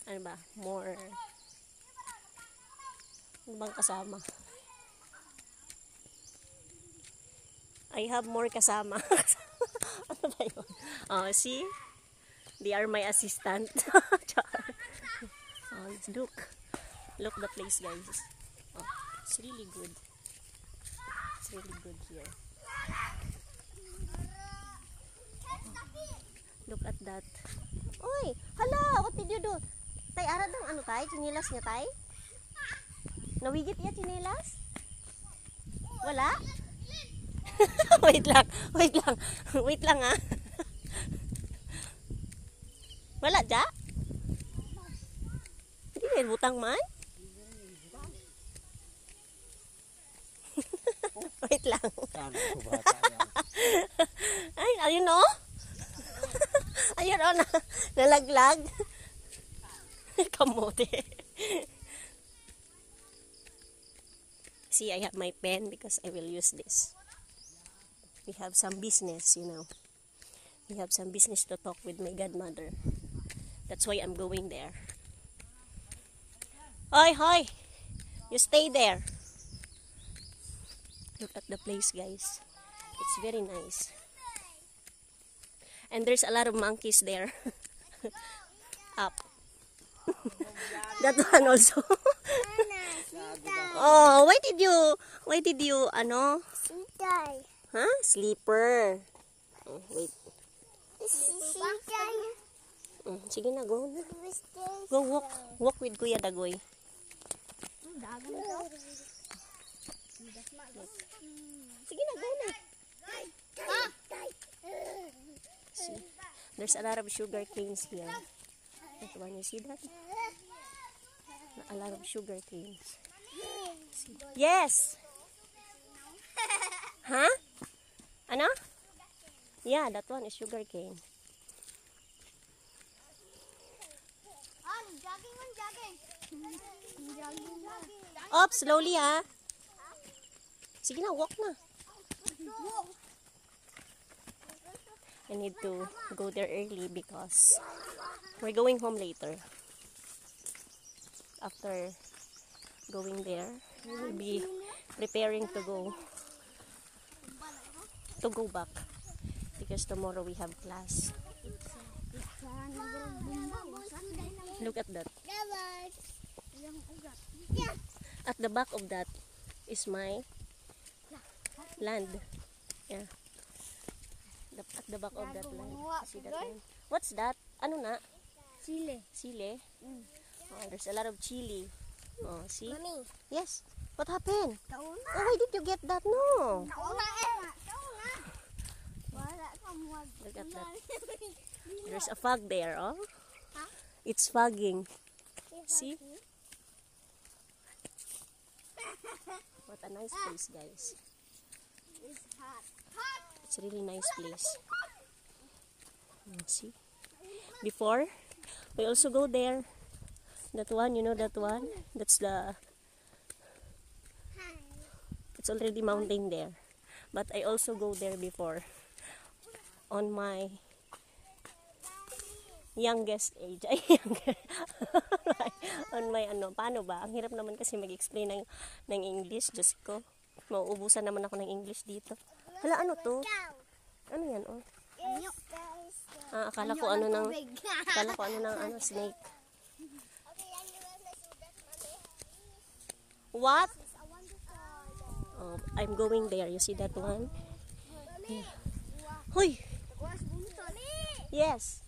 ano ba, more, ano bang kasama? I have more kasama. Ano ba yun? Oh, see? They are my assistant. Oh, look. Look the place, guys. Oh, it's really good. It's really good here. Look at that. Oy, hala, what did you do? Tay, arad ng ano tay? Chinilas niya tay? Nawigit niya chinilas? Wala? Wait lang, wait lang. Wait lang ha. Wala dya? Hindi may butang man? Wait lang. Ay, ayun o. Ayun o, nalaglag. Kamote. See, I have my pen because I will use this. We have some business, you know. We have some business to talk with my godmother. That's why I'm going there. Hoy, hoy! You stay there. Look at the place, guys. It's very nice. And there's a lot of monkeys there. Up. That one also. Oh, why did you, ano? Huh? Sleeper. Oh, wait. Sige na, go na. Go walk. Walk with Kuya Dagoy. Sige na, go na. See, there's a lot of sugar canes here. That one, you see that? A lot of sugar canes. See. Yes! Huh? Ano? Yeah, that one is sugar cane. Up, slowly ha. Sige na, walk na. I need to go there early because we're going home later. After going there, we will be preparing to go back because tomorrow we have class. Look at that. At the back of that is my land. Yeah. At the back of that land. See that land? What's that? Ano na? Chile. Chile? Oh, there's a lot of chili. Oh, see? Mommy. Yes. What happened? Taon na. Oh, why did you get that? No. Taon na eh. Taon na. Wala ka mo. Look at that. There's a fog there, oh. Huh? It's fogging. See? What a nice place, guys. It's hot. It's a really nice place. See? Before, we also go there. That one, you know that one? That's the... It's already mountain there. But I also go there before. On my youngest age. Ay, younger. On my ano, paano ba? Ang hirap naman kasi mag-explain ng English. Diyos ko. Mauubusan naman ako ng English dito. Hala, ano to? Ano yan, oh? Ah, akala ko ano ng snake. What? Oh, I'm going there. You see that one? Yeah. Hoy! Yes.